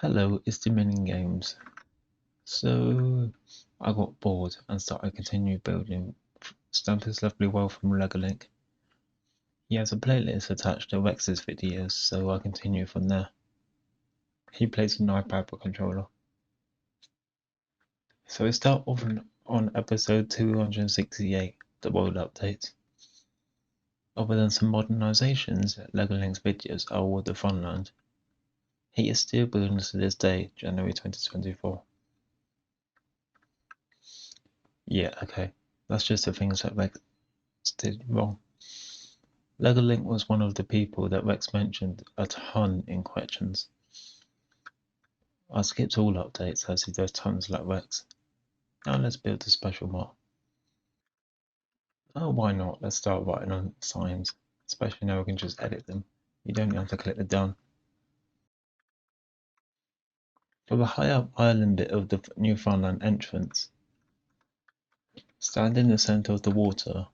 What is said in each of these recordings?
Hello, it's Dominion Games. So I got bored and started continue building. Stampys left me well from Link. He has a playlist attached to Rex's videos, so I continue from there. He plays an iPad controller. So we start off on episode 268, the world update. Other than some modernizations, Link's videos are all the funland. He is still building to this day, January 2024. Yeah, okay. That's just the things that Rex did wrong. Link was one of the people that Rex mentioned a ton in questions. I skipped all updates as he does tons like Rex. Now let's build a special mart. Oh, why not? Let's start writing on signs. Especially now we can just edit them. You don't have to click the done. For the high up island bit of the new Funland entrance, stand in the center of the water.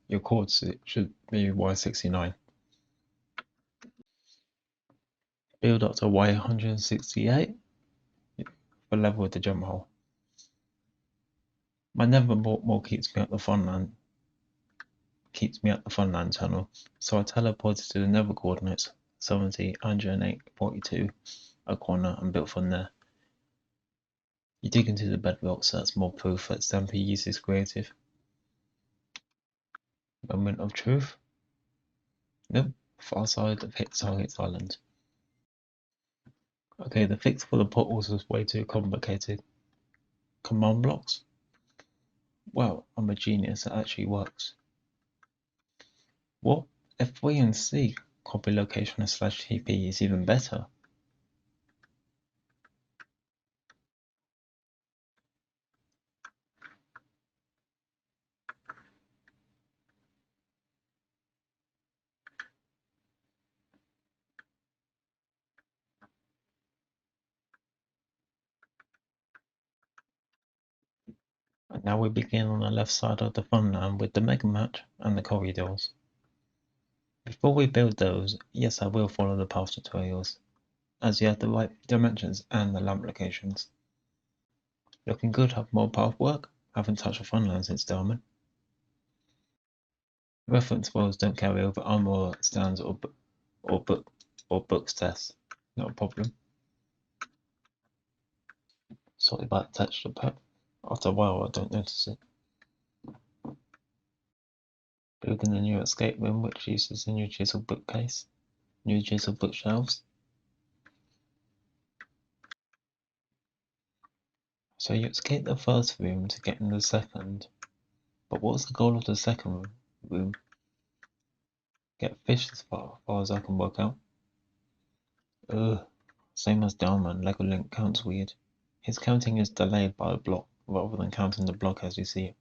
Your chords should be Y69. Build up to Y168 for level with the jump hole. My nevermore keeps me at the funland tunnel, so I teleported to the nether coordinates 70, 108, 42, a corner, and built from there. You dig into the bedrock, so that's more proof that Stampy uses creative. Moment of truth? Nope, far side of hit target's island. Okay, the fix for the portals was way too complicated. Command blocks? Well, I'm a genius, it actually works. What? F3 and C, copy location / TP is even better. And now we begin on the left side of the funland with the mega match and the corridors. Before we build those, yes, I will follow the path tutorials, as you have the right dimensions and the lamp locations. Looking good, have more path work, haven't touched the funland since Diamond. Reference files don't carry over armor stands or books tests, not a problem. Sorry about the texture pack, after a while I don't notice it. Building a new escape room which uses a new chisel bookcase, new chisel bookshelves. So you escape the first room to get in the second. But what's the goal of the second room? Get fish as far as I can work out. Ugh. Same as Diamond, Lego Link counts weird. His counting is delayed by a block rather than counting the block as you see it.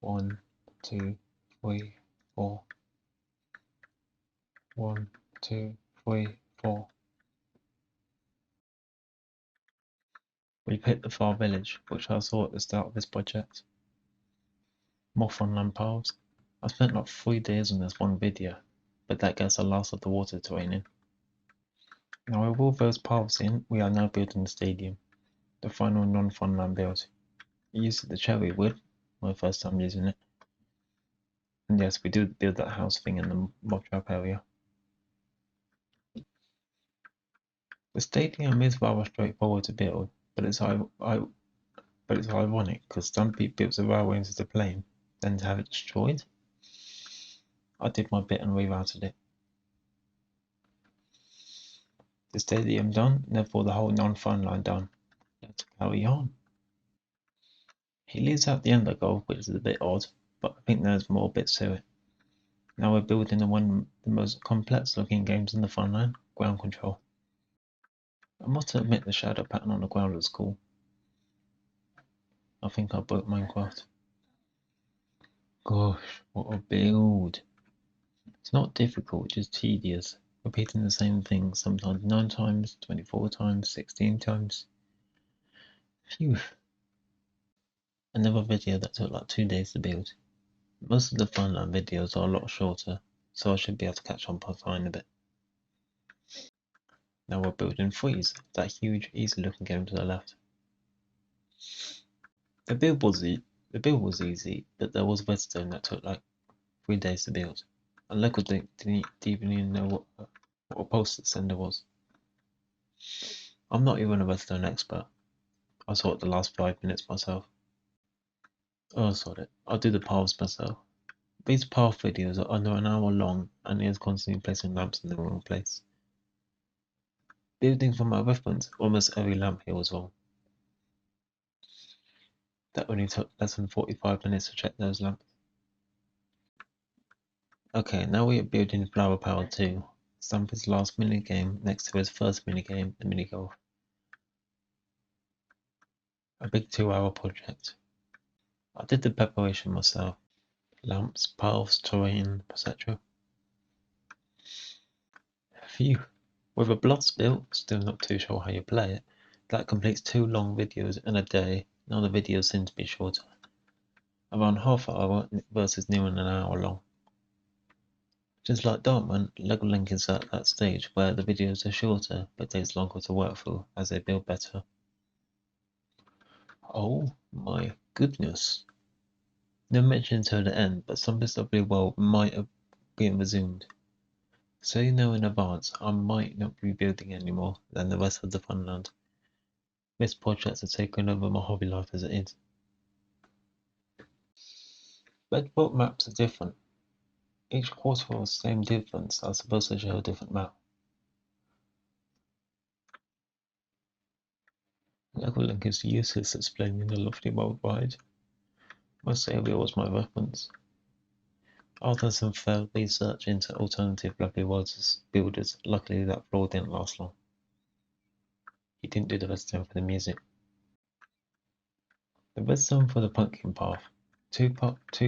1, 2, 3, 4. 1, 2, 3, 4. We've hit the far village, which I saw at the start of this project. More funland paths. I spent like 3 days on this one video, but that gets the last of the water terrain in. Now with all those paths in, we are now building the stadium, the final non-funland build. I used the cherry wood, my first time using it. And yes, we do build that house thing in the mob trap area. The stadium is rather straightforward to build, but it's ironic because Stampy built the railway into the plane, then to have it destroyed. I did my bit and rerouted it. The stadium done, therefore the whole non-funland done. Let's carry on. He leaves out the ender goal, which is a bit odd, but I think there's more bits to it. Now we're building one of the most complex looking games in the funland, ground control. I must admit the shadow pattern on the ground looks cool. I think I broke Minecraft. Gosh, what a build. It's not difficult, just tedious. Repeating the same thing sometimes 9 times, 24 times, 16 times. Phew. Another video that took like 2 days to build. Most of the funland videos are a lot shorter, so I should be able to catch on by fine a bit. Now we're building Freeze, that huge, easy-looking game to the left. The build was easy, but there was redstone that took like 3 days to build, and local didn't even know what a pulse sender was. I'm not even a redstone expert. I saw it the last 5 minutes myself. Oh, sod it. I'll do the paths myself. These path videos are under an hour long, and he is constantly placing lamps in the wrong place. Building from my reference, almost every lamp here was wrong. That only took less than 45 minutes to check those lamps. Okay, now we are building Flower Power 2, Stampys' last minigame next to his first minigame, the mini golf. A big 2-hour project. I did the preparation myself. Lamps, paths, terrain, etc. Phew. With a blocks built, still not too sure how you play it, that completes 2 long videos in a day. Now the videos seem to be shorter. Around half an hour versus nearly an hour long. Just like Dartman, Lego Link is at that stage where the videos are shorter but takes longer to work through as they build better. Oh my goodness. No mention until the end, but some bits of the world might have been resumed. So you know in advance, I might not be building anymore than the rest of the funland. This project has taken over my hobby life as it is. Bedrock maps are different. Each quarter of the same difference are supposed to show a different map. Lego Link is useless explaining the lofty worldwide. My saviour was my reference. After some failed research into alternative lovely worlds builders, luckily that floor didn't last long. He didn't do the redstone for the music. The redstone for the pumpkin path. Too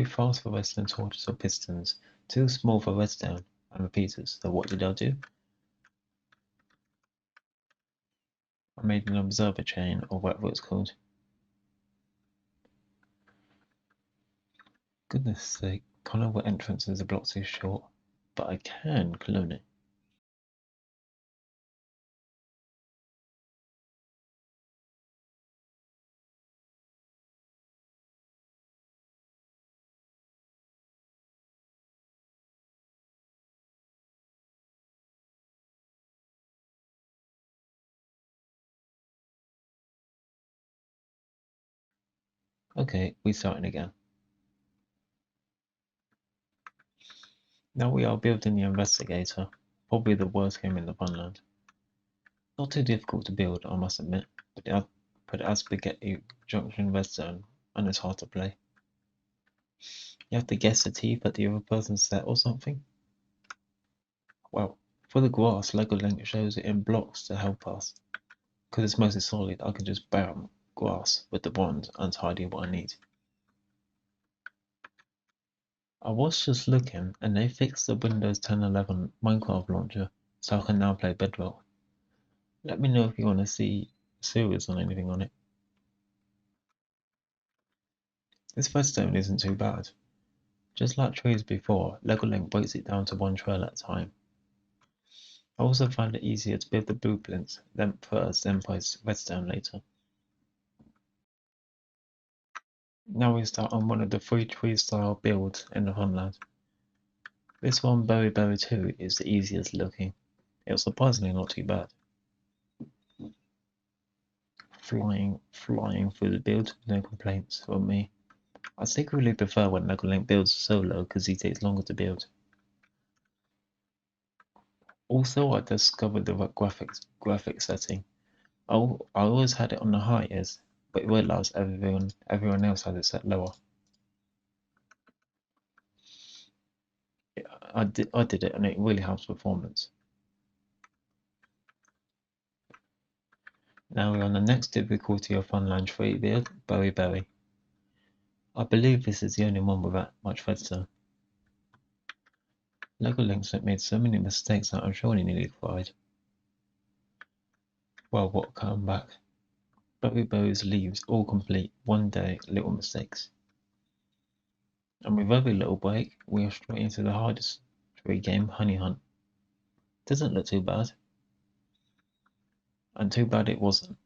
fast for redstone torches or pistons, too small for redstone and repeaters. So what did I do? I made an observer chain, or whatever it's called. Goodness sake, can't know what entrances the block too short, but I can clone it. Okay, we starting again. Now we are building the investigator, probably the worst game in the funland. Not too difficult to build, I must admit, but it has spaghetti junction redstone, and it's hard to play. You have to guess the teeth at the other person's set or something? Well, for the grass, Lego Link shows it in blocks to help us. Because it's mostly solid, I can just bam grass with the wand and tidy what I need. I was just looking, and they fixed the Windows 10/11 Minecraft launcher, so I can now play Bedrock. Let me know if you want to see series on anything on it. This redstone isn't too bad. Just like trees before, Lego Link breaks it down to 1 trail at a time. I also find it easier to build the blueprints, then first, then place redstone later. Now we start on one of the 3 tree style builds in the funland. This one, Berry 2, is the easiest looking. It was surprisingly not too bad. Flying through the build, no complaints from me. I secretly prefer when Lego Link builds solo because he takes longer to build. Also, I discovered the graphics setting. I always had it on the highest, but realized everyone else had it set lower. I did it, and it really helps performance. Now we're on the next difficulty of Funland 3 build, Berry. I believe this is the only one without much redstone. Lego Links have made so many mistakes that I'm sure he nearly cried. Well, what come back? Berry's leaves all complete, 1 day, little mistakes. And with very little break, we are straight into the hardest tree game, Honey Hunt. Doesn't look too bad. And too bad it wasn't.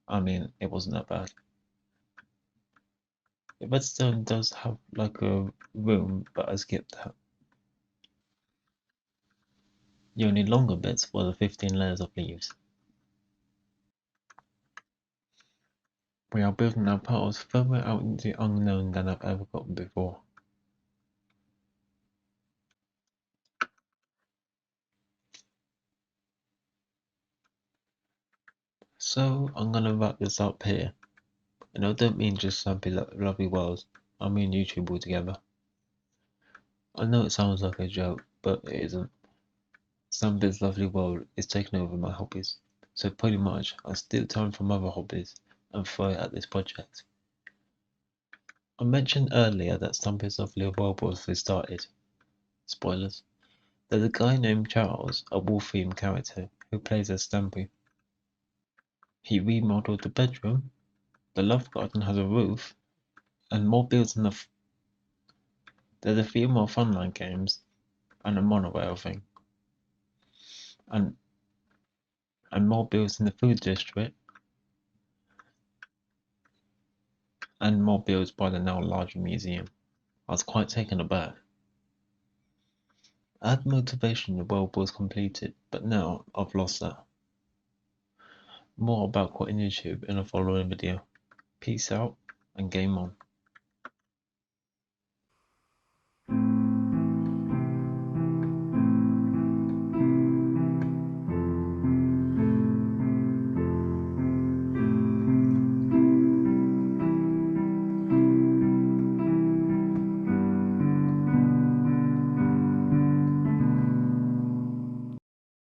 I mean, it wasn't that bad. Redstone does have like a room, but I skipped that. You'll need longer bits for the 15 layers of leaves. We are building our piles further out into the unknown than I've ever gotten before. So I'm gonna wrap this up here. And I don't mean just Stampy Lovely Worlds, I mean YouTube altogether. I know it sounds like a joke, but it isn't. Stampy's Lovely World is taking over my hobbies, so pretty much I steal time from other hobbies and throw it at this project. I mentioned earlier that Stampy's Lovely World was restarted. Spoilers. There's a guy named Charles, a wolf-themed character, who plays as Stampy. He remodeled the bedroom, the love garden has a roof, and more builds in there's a few more funland games, and a monorail thing. And more builds in the food district, and more builds by the now larger museum. I was quite taken aback. I had motivation the world was completed, but now I've lost that. More about quitting YouTube in a following video. Peace out and game on.